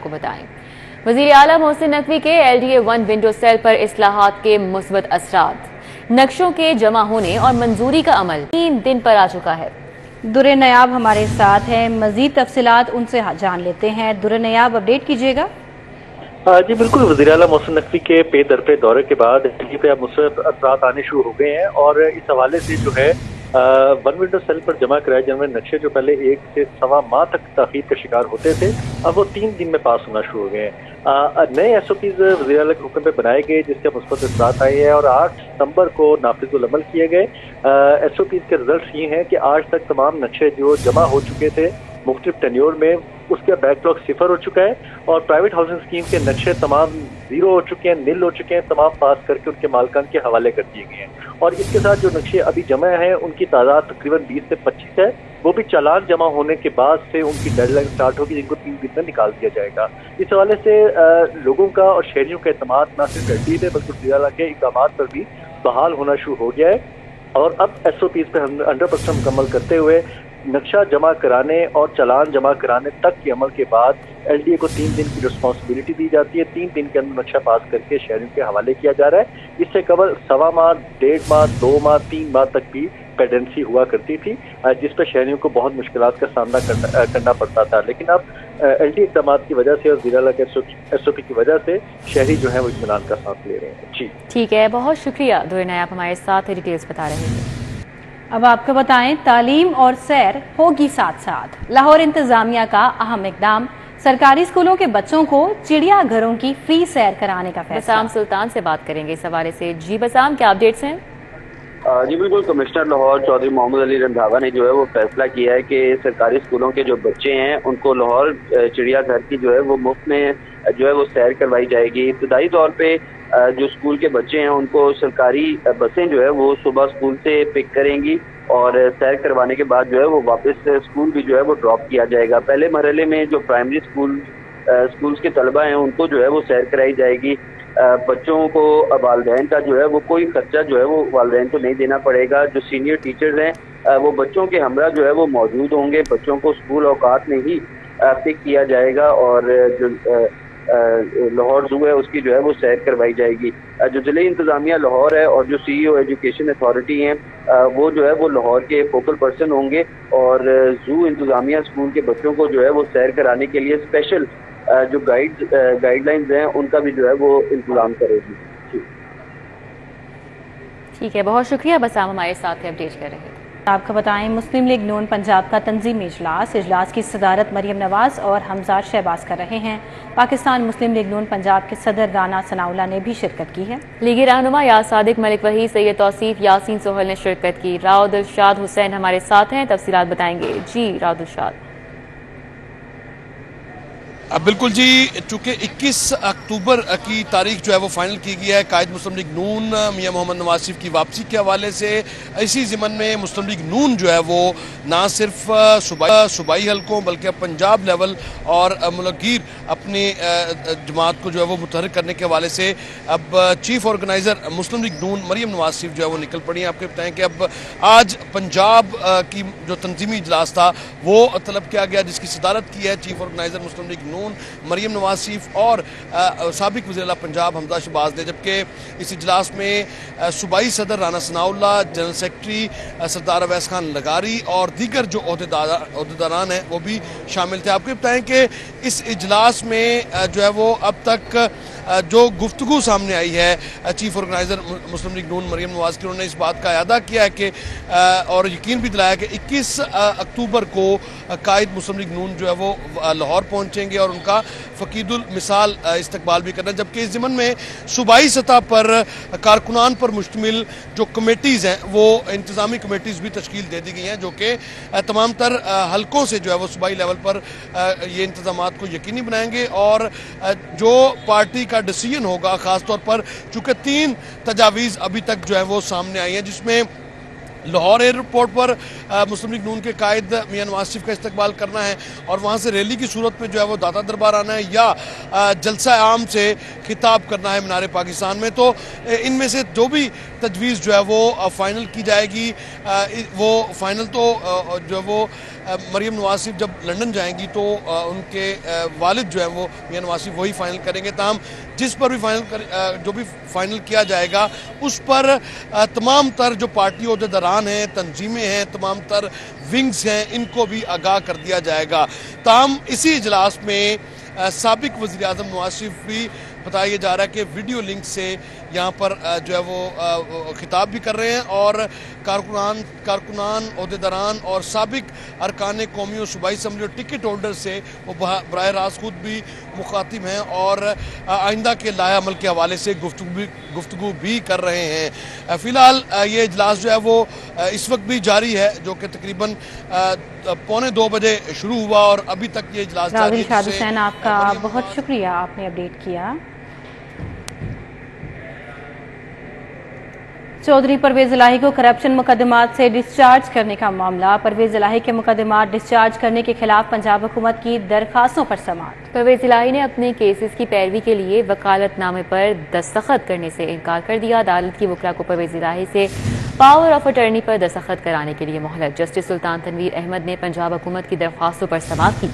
आपको बताएं। वज़ीर आला मोहसिन नकवी के LDA-1 विंडो सेल पर इस्लाहात के मुस्बत असरात, नक्शों के जमा होने और मंजूरी का अमल 3 दिन पर आ चुका है। दुर्र नयाब हमारे साथ हैं, मजीद तफसीलात उनसे जान लेते हैं। दुर्र नयाब, अपडेट कीजिएगा। जी बिल्कुल, वज़ीर आला मोहसिन नकवी के पे दर पे दौरे के बाद दिल्ली पे अब मुस्बत असरात आने शुरू हो गए हैं और इस हवाले से जो है 1 विंडो सेल पर जमा कराए जाने वाले नक्शे जो पहले 1 से सवा माह तक ताखीर का शिकार होते थे, अब वो 3 दिन में पास होना शुरू हो गए हैं। नए SOPs वज़ीर आला के हुक्म पे बनाए गए जिसके मुस्बत असरात आए हैं और 8 सितंबर को नाफिजुल अमल किए गए। SOPs के रिजल्ट ये हैं कि आज तक तमाम नक्शे जो जमा हो चुके थे मुख्तलिफ टेन्योर में, उसका बैकलॉग 0 हो चुका है और प्राइवेट हाउसिंग स्कीम के नक्शे तमाम 0 हो चुके हैं, नील हो चुके हैं, तमाम पास करके उनके मालकान के हवाले कर दिए गए हैं। और इसके साथ जो नक्शे अभी जमा हैं उनकी तादाद तकरीबन 20 से 25 है, वो भी चालान जमा होने के बाद से उनकी डेडलाइन स्टार्ट होगी जिनको 3 दिन में निकाल दिया जाएगा। इस हवाले से लोगों का और शहरियों का एतमाद न सिर्फ LDA पे बल्कि वज़ीर आला के इक़दामात पर भी बहाल होना शुरू हो गया है और अब SOPs पे 100% मुकम्मल करते हुए नक्शा जमा कराने और चालान जमा कराने तक के अमल के बाद LDA को 3 दिन की रिस्पॉन्सिबिलिटी दी जाती है। 3 दिन के अंदर नक्शा पास करके शहरियों के हवाले किया जा रहा है। इससे कबल सवा माह, 1.5 माह, 2 माह, 3 माह तक भी पेंडेंसी हुआ करती थी जिस पर शहरियों को बहुत मुश्किलात का सामना करना पड़ता था। लेकिन अब LDA इक़दामात की वजह से और वज़ीर आला के SOP की वजह से शहरी जो है वो इत्मीनान का सांस ले रहे हैं। जी ठीक है, बहुत शुक्रिया दुर्र नयाब हमारे साथ डिटेल्स बता रहे हैं। अब आपको बताएं, तालीम और सैर होगी साथ साथ। लाहौर इंतजामिया का अहम इकदाम, सरकारी स्कूलों के बच्चों को चिड़ियाघरों की फ्री सैर कराने का फैसला। बसाम सुल्तान से बात करेंगे इस हवाले से। जी बसाम, क्या अपडेट्स हैं? जी बिल्कुल, कमिश्नर लाहौर चौधरी मोहम्मद अली रंधावा ने जो है वो फैसला किया है कि सरकारी स्कूलों के जो बच्चे हैं उनको लाहौर चिड़ियाघर की जो है वो मुफ्त में जो है वो सैर करवाई जाएगी। इब्तदाई तौर पे जो स्कूल के बच्चे हैं उनको सरकारी बसें जो है वो सुबह स्कूल से पिक करेंगी और सैर करवाने के बाद जो है वो वापस स्कूल भी जो है वो ड्रॉप किया जाएगा। पहले मरहले में जो प्राइमरी स्कूल्स के तलबा हैं उनको जो है वो सैर कराई जाएगी। बच्चों को वालिदैन का जो है वो कोई खर्चा जो है वो वालिदैन को नहीं देना पड़ेगा। जो सीनियर टीचर्स हैं वो बच्चों के हमरा जो है वो मौजूद होंगे। बच्चों को स्कूल औकात में ही पिक किया जाएगा और जो लाहौर ज़ू है उसकी जो है वो सैर करवाई जाएगी। जो ज़िले इंतज़ामिया लाहौर है और जो CEO एजुकेशन अथॉरिटी हैं वो जो है वो लाहौर के फोकल पर्सन होंगे और ज़ू इंतज़ामिया स्कूल के बच्चों को जो है वो सैर कराने के लिए स्पेशल जो गाइडलाइंस हैं उनका भी जो है वो इंतजाम करेगी। ठीक है, बहुत शुक्रिया बसाम हमारे साथ अपडेट कर रहे हैं। आपको बताएं, मुस्लिम लीग नून पंजाब का तंजीमी इजलास की सदारत मरियम नवाज और हमजाद शहबाज कर रहे हैं। पाकिस्तान मुस्लिम लीग नून पंजाब के सदर राना सनाउल्लाह ने भी शिरकत की है। लीगी रहनुमा या सादिक मलिक वही, सैयद तौसीफ, यासीन सोहल ने शिरकत की। राव दिलशाद हुसैन हमारे साथ हैं, तफसीलात बताएंगे। जी राव दिलशाद। बिल्कुल जी, चूंकि 21 अक्टूबर की तारीख जो है वो फाइनल की गई है कायद मुस्लिम लीग नून मियां मोहम्मद नवाज शरीफ की वापसी के हवाले से, इसी ज़िमन में मुस्लिम लीग नून जो है वो ना सिर्फ सूबाई हलकों बल्कि पंजाब लेवल और मुल्कगीर अपनी जमात को जो है वो मुतहर्रिक करने के हवाले से अब चीफ ऑर्गेनाइज़र मुस्लिम लीग नून मरियम नवाज शरीफ जो है वो निकल पड़ी हैं। आपको बताएं कि अब आज पंजाब की जो तंजीमी इजलास था वो तलब किया गया जिसकी सदारत की है चीफ ऑर्गेनाइज़र मुस्लिम लीग मरियम नवाज शरीफ और साबिक वज़ीर आला पंजाब हमजाद शहबाज ने, जबकि इस इजलास में सूबाई सदर राना सनाउल्लाह, जनरल सेक्रेटरी सरदार अवैस खान लगारी और दीगर जो ओहदेदारान हैं वो भी शामिल थे। आपको बताएं कि इस इजलास में जो है वो अब तक जो गुफ्तगू सामने आई है चीफ ऑर्गेनाइज़र मुस्लिम लीग नून मरियम नवाज की, उन्होंने इस बात का अदा किया है कि और यकीन भी दिलाया कि 21 अक्टूबर को कायद मुस्लिम लीग नून जो है वो लाहौर पहुंचेंगे और उनका फ़कीदुल मिसाल इस्तकबाल भी करना। जबकि इस ज़िमन में सूबाई सतह पर कारकुनान पर मुश्तमिल जो कमेटीज़ हैं वो इंतज़ामी कमेटीज़ भी तश्कील दे दी गई हैं जो कि तमाम तर हलकों से जो है वो सूबाई लेवल पर ये इंतज़ामात को यकीनी बनाएंगे और जो पार्टी का डिसीजन होगा, ख़ासतौर पर चूँकि 3 तजावीज़ अभी तक जो है वो सामने आई हैं जिसमें लाहौर एयरपोर्ट पर मुस्लिम लीग नून के कायद मियां नवाज शरीफ का इस्तकबाल करना है और वहाँ से रैली की सूरत में जो है वो दाता दरबार आना है या जलसा आम से खिताब करना है मीनार पाकिस्तान में। तो इनमें से जो भी तजवीज़ जो है वो फाइनल की जाएगी, वो फाइनल तो जो है वो मरियम नवाज शरीफ जब लंदन जाएंगी तो उनके वालिद जो हैं वो मियां नवाज शरीफ वही फाइनल करेंगे। ताहम जिस पर भी जो भी फाइनल किया जाएगा उस पर तमाम तर जो पार्टी ओहदेदारान हैं, तंजीमें हैं, तमाम तर विंग्स हैं, इनको भी आगाह कर दिया जाएगा। ताहम इसी इजलास में साबिक वज़ीर आज़म नवाज शरीफ भी बताया जा रहा है कि वीडियो लिंक से यहाँ पर जो है वो खिताब भी कर रहे हैं और कारकुनान ओहदेदारान और साबिक अरकान कौमी और सूबाई असम्बली और टिकट होल्डर से वो बराह रास्त खुद भी मुखातिब हैं और आइंदा के लाया अमल के हवाले से गुफ्तगू भी कर रहे हैं। फ़िलहाल ये इजलास जो है वो इस वक्त भी जारी है, जो कि तकरीबन 1:45 बजे शुरू हुआ और अभी तक ये इजलास जारी है। हुसैन, आपका बहुत शुक्रिया, आपने अपडेट किया। चौधरी परवेज इलाही को करप्शन मुकदमात से डिस्चार्ज करने का मामला। परवेज इलाही के मुकदमात डिस्चार्ज करने के खिलाफ पंजाब हुकूमत की दरखास्तों पर समाअत। परवेज इलाही ने अपने केसेस की पैरवी के लिए वकालतनामे पर दस्तखत करने से इनकार कर दिया। अदालत की वकला को परवेज इलाही से पावर ऑफ अटर्नी पर दस्तखत कराने के लिए मोहलत। जस्टिस सुल्तान तनवीर अहमद ने पंजाब हुकूमत की दरखास्तों पर समाअत की।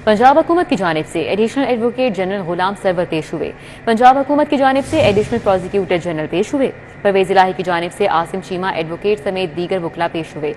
पंजाब हुकूमत की जानिब से एडिशनल एडवोकेट जनरल गुलाम सरवर पेश हुए। पंजाब हुकूमत की जानिब से एडिशनल प्रोसिक्यूटर जनरल पेश हुए। परवेज इलाही की जानिब से आसिम चीमा एडवोकेट समेत दीगर वकला पेश हुए।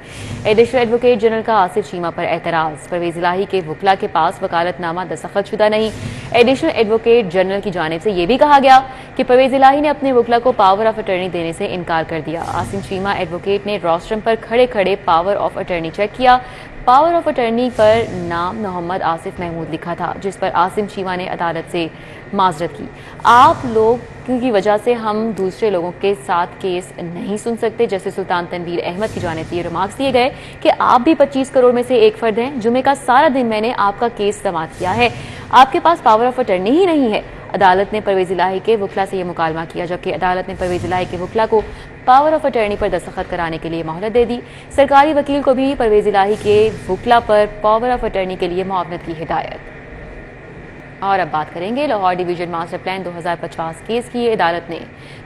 एडिशनल एडवोकेट जनरल का आसिफ चीमा पर एतराज़। परवेज इलाही के वकला के पास वकालतनामा दस्तखतशुदा नहीं। एडिशनल एडवोकेट जनरल की जानिब से यह भी कहा गया कि परवेज इलाही ने अपने वकला को पावर ऑफ अटर्नी देने से इनकार कर दिया। आसिम चीमा एडवोकेट ने रोस्ट्रम पर खड़े खड़े पावर ऑफ अटर्नी चेक किया। पावर ऑफ अटर्नी पर नाम मोहम्मद आसिफ महमूद लिखा था, जिस पर आसिम चीमा ने अदालत से माजरत की। आप लोग की वजह से हम दूसरे लोगों के साथ केस नहीं सुन सकते। जस्टिस सुल्तान तनवीर अहमद की जानिब से ये रिमार्क्स दिए गए कि आप भी 25 करोड़ में से एक फर्द हैं। जुमे का सारा दिन मैंने आपका केस समाअत किया है, आपके पास पावर ऑफ अटर्नी ही नहीं है। अदालत ने परवेज इलाही के वकला से यह मुकालमा किया, जबकि अदालत ने परवेज इलाही के वकला को पावर ऑफ अटर्नी पर दस्तखत कराने के लिए मोहलत दे दी। सरकारी वकील को भी परवेज इलाही के वकला पर पावर ऑफ अटर्नी के लिए मुआवनत की हिदायत। और अब बात करेंगे Lahore division master plan 2050 case की। अदालत ने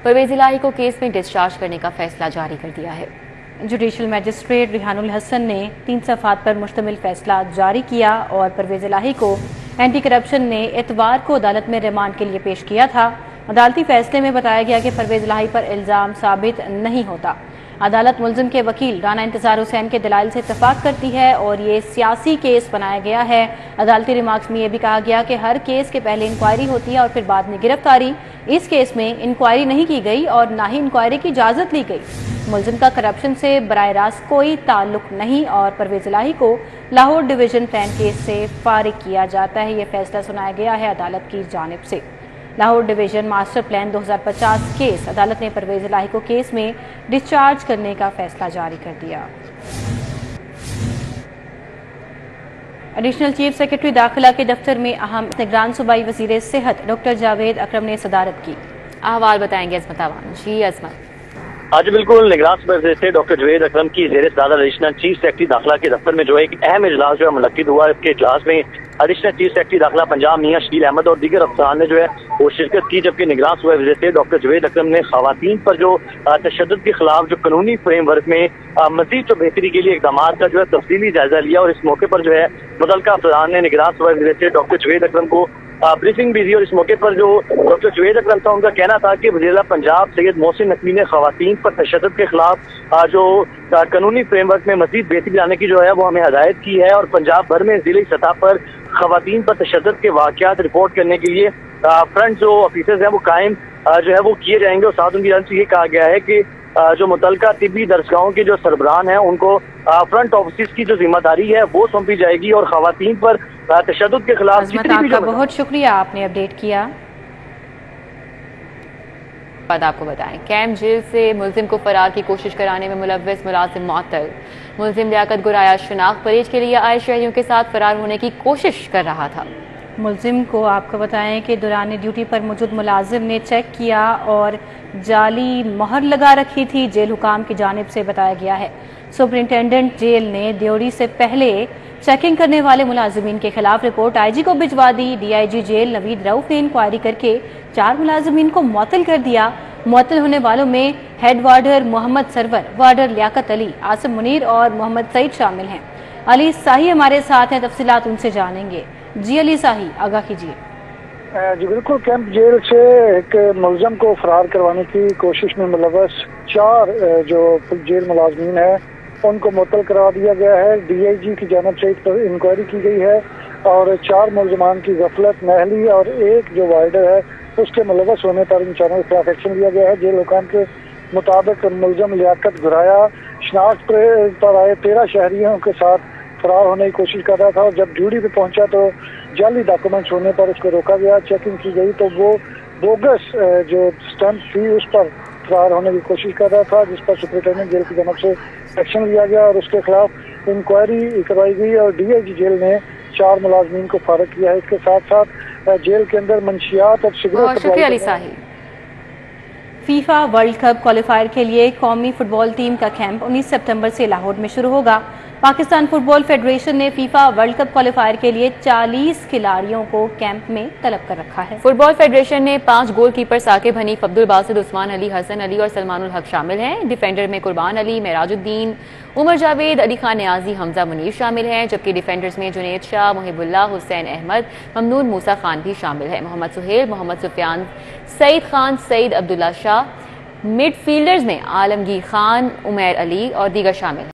परवेज इलाही को केस में डिस्चार्ज करने का फैसला जारी कर दिया है। जुडिशल मजिस्ट्रेट रिहानुल हसन ने 3 सफ़ात पर मुश्तमिल फैसला जारी किया और परवेज इलाही को एंटी करप्शन ने इतवार को अदालत में रिमांड के लिए पेश किया था। अदालती फैसले में बताया गया कि परवेज इलाही पर इल्ज़ाम साबित नहीं होता। अदालत मुलजिम के वकील राना इंतजार हुसैन के दलाइल से इत्तफाक करती है और ये सियासी केस बनाया गया है। अदालती रिमार्क्स में यह भी कहा गया कि हर केस के पहले इंक्वायरी होती है और फिर बाद में गिरफ्तारी। इस केस में इंक्वायरी नहीं की गई और ना ही इंक्वायरी की इजाज़त ली गई। मुलजिम का करप्शन से बराह रास्त कोई ताल्लुक नहीं और परवेज इलाही को लाहौर डिवीजन प्लान केस से फारिग किया जाता है। यह फैसला सुनाया गया है अदालत की जानिब से। Lahore division master plan 2050 case. अदालत ने परवेज इलाही को केस में डिस्चार्ज करने का फैसला जारी कर दिया। एडिशनल चीफ सेक्रेटरी दाखिला के दफ्तर में अहम निगरान सूबाई वजीर सेहत डॉक्टर जावेद अकरम ने सदारत की। अहवाल बताएंगे अजमत अवान। जी अजमत। आज बिल्कुल निगरान सूबाई से डॉक्टर जावेद अकरम की जेर सदारत एडिशनल चीफ सेक्रेटरी दाखिला के दफ्तर में जो है एक अहम इजलास जो है मुनक्किद हुआ। इसके इजलास में एडिशनल चीफ सेक्रेटरी दाखिला पंजाब मियां शकील अहमद और दीगर अफसरान ने जो है वो शिरकत की, जबकि निगरान सूबाई से डॉक्टर जावेद अकरम ने खवातीन पर जो तशद्दुद के खिलाफ जो कानूनी फ्रेमवर्क में मजीद जो बेहतरी के लिए इकदाम का जो है तफसीली जायजा लिया और इस मौके पर जो है मुतल्लिका अफसरान ने निगरान सूबाई से डॉक्टर जावेद अकरम को ब्रीफिंग भी दी। और इस मौके पर जो डॉक्टर जावेद अकरम था उनका कहना था कि वज़ीर पंजाब सैयद मोहसिन नकवी ने खवातीन पर तशद्दुद के खिलाफ जो कानूनी फ्रेमवर्क में मजीद बेहतरी लाने की जो है वो हमें हदायत की है और पंजाब भर में जिले सतह पर खवातीन पर तशद्दुद के वाक़यात रिपोर्ट करने के लिए फ्रंट जो ऑफिसर्स हैं वो कायम जो है वो किए जाएंगे। और साथ उनकी जानब से ये कहा गया है कि जो मुतल्लिका तिब्बी दरसगाहों के जो सरबराहान हैं उनको फ्रंट ऑफिस की जो जिम्मेदारी है वो सौंपी जाएगी और खवातीन पर तशद्दुद के खिलाफ जितनी भी जो बहुत शुक्रिया आपने अपडेट किया। आपको बताएं कैंप जेल से मुलजिम को फरार की कोशिश कराने में मुलव्वस मुलाजिम मुअत्तल। मुलजिम लियाकत गुराया शनाख्त परहेज के लिए आए शहरियों के साथ फरार होने की कोशिश कर रहा था। मुलजिम को आपको बताएं कि दौरान ड्यूटी पर मौजूद मुलाजिम ने चेक किया और जाली मोहर लगा रखी थी, जेल हुकाम की जानिब से बताया गया है। सुपरिंटेंडेंट जेल ने ड्यूटी से पहले चेकिंग करने वाले मुलाजिमीन के खिलाफ रिपोर्ट आईजी को भिजवा दी। डीआईजी जेल नवीद रऊफ ने इंक्वायरी करके 4 मुलाजिमीन को मुअत्तल कर दिया। मुअत्तल होने वालों में हेड वार्डर मोहम्मद सरवर, वार्डर लियाकत अली, आसिम मुनीर और मोहम्मद सईद शामिल हैं। अली शाही हमारे साथ हैं, तफसीलात उनसे जानेंगे। जी अली शाही, आगाह कीजिए। जी बिल्कुल, कैंप जेल से एक मुलजम को फरार करवाने की कोशिश में मुलव्वस 4 जो जेल मुलाजमीन है उनको मुअत्तल करा दिया गया है। DIG की जानिब से इस पर इंक्वायरी की गई है और 4 मुलजमान की गफलत, नाअहली और एक जो वाइडर है उसके मुलव्वस होने पर इन चारों के खिलाफ एक्शन लिया गया है। जेल हुकाम के मुताबिक मुलजम लियाकत गुराया शनाख्त पर आए 13 शहरियों के साथ फरार होने की कोशिश कर रहा था और जब ड्यूटी पे पहुंचा तो जाली डॉक्यूमेंट्स होने पर उसको रोका गया। चेकिंग की गई तो वो बोगस जो स्टैंप थी उस पर फरार होने की कोशिश कर रहा था, जिस पर सुपरिटेंडेंट जेल की जानब से एक्शन लिया गया और उसके खिलाफ इंक्वायरी करवाई गई और DIG जेल ने 4 मुलाजमीन को फारिग किया है। इसके साथ साथ जेल के अंदर मंशियात और cigarette. FIFA world cup qualifier के लिए कौमी फुटबॉल टीम का कैंप 19 सितंबर से लाहौर में शुरू होगा। पाकिस्तान फुटबॉल फेडरेशन ने फीफा वर्ल्ड कप क्वालिफायर के लिए 40 खिलाड़ियों को कैंप में तलब कर रखा है। फुटबॉल फेडरेशन ने 5 गोलकीपर साकिब हनीफ, अब्दुल बासित, उस्मान अली, हसन अली और सलमानुल हक शामिल हैं। डिफेंडर में कुर्बान अली, मेराजुद्दीन, उमर जावेद, अली खान न्याजी, हमजा मुनीर शामिल हैं, जबकि डिफेंडर्स में जुनेद शाह, मुहिबुल्लाह, हुसैन अहमद, ममनून मूसा खान भी शामिल है। मोहम्मद सुहेल, मोहम्मद सुफियान, सईद खान, सईद अब्दुल्ला शाह। मिडफील्डर्स में आलमगीर खान, उमैर अली और दीगर शामिल हैं।